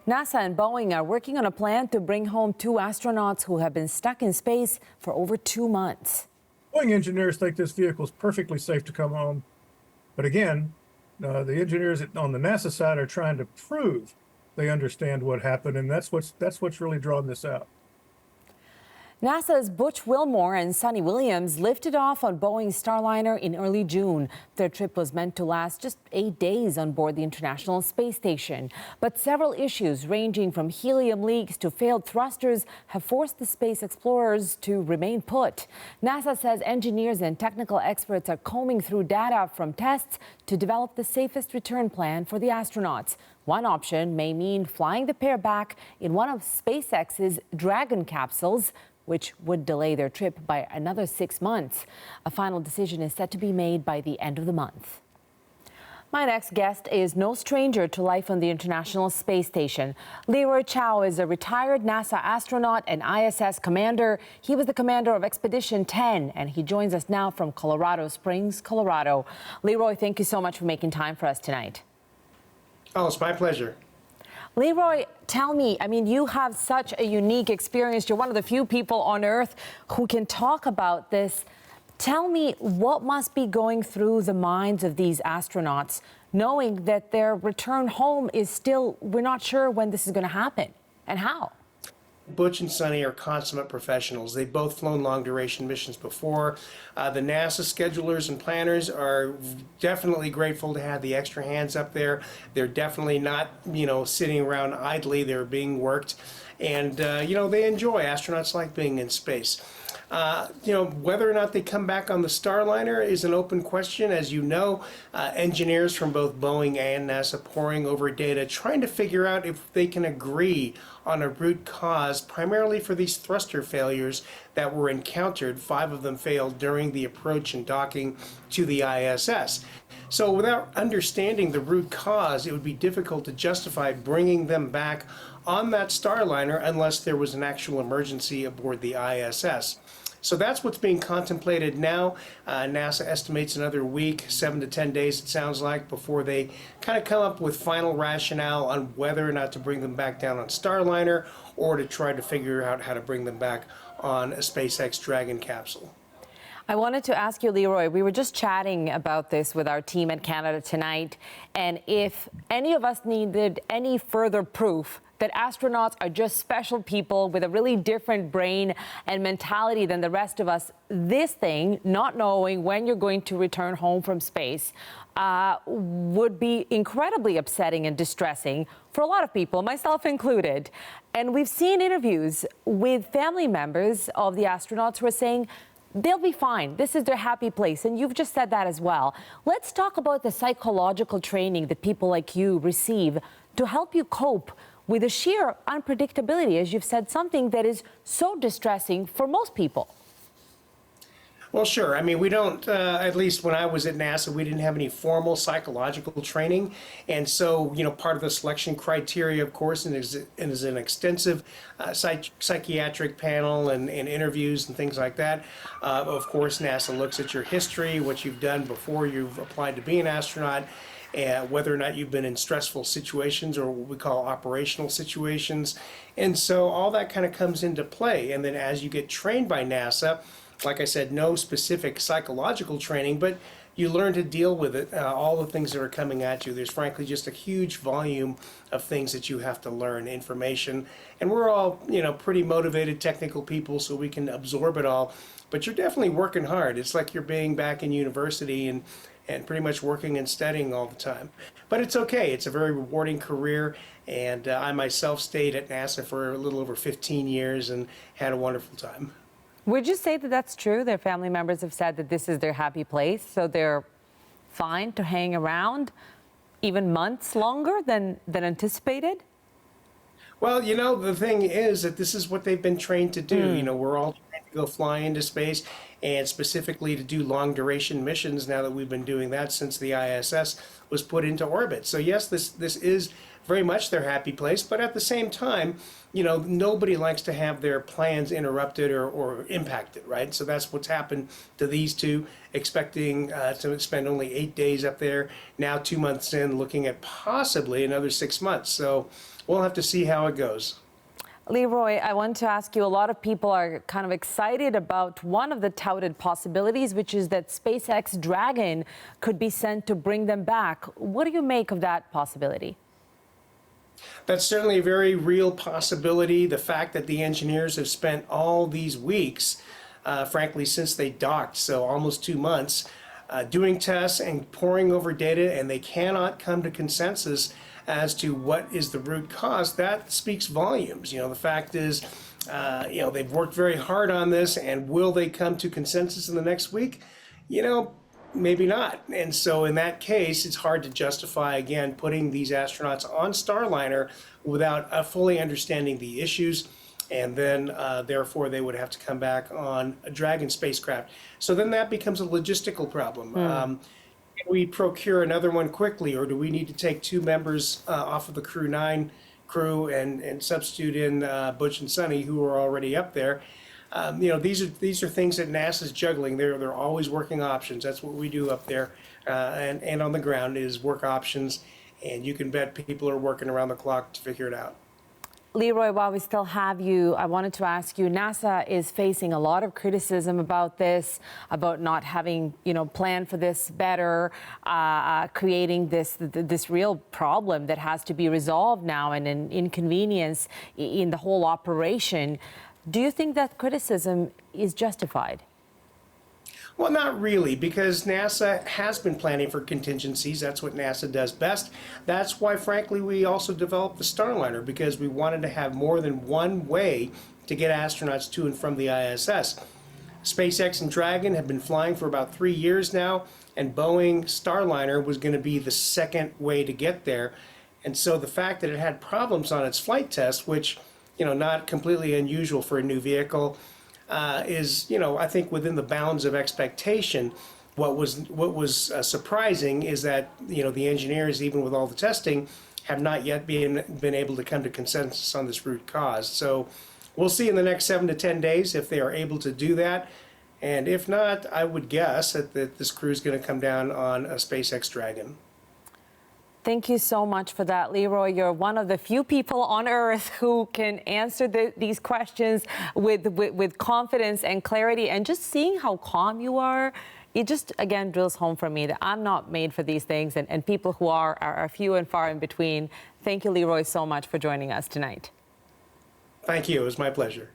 NASA and Boeing are working on a plan to bring home two astronauts who have been stuck in space for over 2 months. Boeing engineers think this vehicle is perfectly safe to come home. But again, the engineers on the NASA side are trying to prove they understand what happened, and that's what's really drawn this out. NASA's Butch Wilmore and Sonny Williams lifted off on Boeing Starliner in early June. Their trip was meant to last just 8 days on board the International Space Station. But several issues, ranging from helium leaks to failed thrusters, have forced the space explorers to remain put. NASA says engineers and technical experts are combing through data from tests to develop the safest return plan for the astronauts. One option may mean flying the pair back in one of SpaceX's Dragon capsules, which would delay their trip by another 6 months. A final decision is set to be made by the end of the month. My next guest is no stranger to life on the International Space Station. Leroy Chiao is a retired NASA astronaut and ISS commander. He was the commander of Expedition 10, and he joins us now from Colorado Springs, Colorado. Leroy, thank you so much for making time for us tonight. Oh, it's my pleasure. Leroy, tell me, you have such a unique experience. You're one of the few people on Earth who can talk about this. Tell me what must be going through the minds of these astronauts, knowing that their return home is still, we're not sure when this is going to happen and how. Butch and Sonny are consummate professionals. They've both flown long-duration missions before. The NASA schedulers and planners are definitely grateful to have the extra hands up there. They're definitely not, sitting around idly. They're being worked. And, they enjoy. Astronauts like being in space. Whether or not they come back on the Starliner is an open question. As you know, engineers from both Boeing and NASA poring over data, trying to figure out if they can agree on a root cause, primarily for these thruster failures that were encountered. 5 of them failed during the approach and docking to the ISS. So without understanding the root cause, it would be difficult to justify bringing them back on that Starliner unless there was an actual emergency aboard the ISS. So that's what's being contemplated now. NASA estimates another week, 7 to 10 days it sounds like, before they kind of come up with final rationale on whether or not to bring them back down on Starliner or to try to figure out how to bring them back on a SpaceX Dragon capsule. I wanted to ask you, Leroy, we were just chatting about this with our team at Canada Tonight, and if any of us needed any further proof that astronauts are just special people with a really different brain and mentality than the rest of us, this thing, not knowing when you're going to return home from space, would be incredibly upsetting and distressing for a lot of people, myself included. And we've seen interviews with family members of the astronauts who are saying they'll be fine. This is their happy place. And you've just said that as well. Let's talk about the psychological training that people like you receive to help you cope with the sheer unpredictability, as you've said, something that is so distressing for most people. Well, sure. We don't, at least when I was at NASA, we didn't have any formal psychological training. And so, part of the selection criteria, of course, is an extensive psychiatric panel and interviews and things like that. Of course, NASA looks at your history, what you've done before you've applied to be an astronaut, whether or not you've been in stressful situations or what we call operational situations. And so all that kind of comes into play. And then as you get trained by NASA, like I said, no specific psychological training, but you learn to deal with it, all the things that are coming at you. There's frankly just a huge volume of things that you have to learn, information. And we're all, pretty motivated technical people, so we can absorb it all. But you're definitely working hard. It's like you're being back in university and pretty much working and studying all the time. But it's okay. It's a very rewarding career, and I myself stayed at NASA for a little over 15 years and had a wonderful time. Would you say that that's true? Their family members have said that this is their happy place, so they're fine to hang around even months longer than anticipated? Well, the thing is that this is what they've been trained to do. We're all trying to go fly into space, and specifically to do long duration missions now that we've been doing that since the ISS was put into orbit. So yes, this is very much their happy place, but at the same time, nobody likes to have their plans interrupted or impacted, right? So that's what's happened to these two, expecting to spend only 8 days up there. Now 2 months in, looking at possibly another 6 months. So we'll have to see how it goes. Leroy, I want to ask you, a lot of people are kind of excited about one of the touted possibilities, which is that SpaceX Dragon could be sent to bring them back. What do you make of that possibility? That's certainly a very real possibility. The fact that the engineers have spent all these weeks, frankly, since they docked, so almost 2 months, doing tests and poring over data, and they cannot come to consensus as to what is the root cause, that speaks volumes. The fact is, they've worked very hard on this, and will they come to consensus in the next week? Maybe not. And so in that case, it's hard to justify, again, putting these astronauts on Starliner without fully understanding the issues. And then, therefore, they would have to come back on a Dragon spacecraft. So then that becomes a logistical problem. Can we procure another one quickly, or do we need to take 2 members off of the Crew 9 crew and substitute in Butch and Sonny, who are already up there? These are things that NASA's juggling. They're always working options. That's what we do up there, and on the ground is work options. And you can bet people are working around the clock to figure it out. Leroy, while we still have you, I wanted to ask you, NASA is facing a lot of criticism about this, about not having, planned for this better, creating this real problem that has to be resolved now, and an inconvenience in the whole operation. Do you think that criticism is justified? Well, not really, because NASA has been planning for contingencies. That's what NASA does best. That's why, frankly, we also developed the Starliner, because we wanted to have more than one way to get astronauts to and from the ISS. SpaceX and Dragon have been flying for about 3 years now, and Boeing Starliner was going to be the second way to get there. And so the fact that it had problems on its flight test, which, not completely unusual for a new vehicle, is, I think, within the bounds of expectation. What was surprising is that, the engineers, even with all the testing, have not yet been able to come to consensus on this root cause. So we'll see in the next 7 to 10 days if they are able to do that. And if not, I would guess that this crew is going to come down on a SpaceX Dragon. Thank you so much for that, Leroy. You're one of the few people on Earth who can answer these questions with confidence and clarity. And just seeing how calm you are, it just, again, drills home for me that I'm not made for these things, and people who are few and far in between. Thank you, Leroy, so much for joining us tonight. Thank you. It was my pleasure.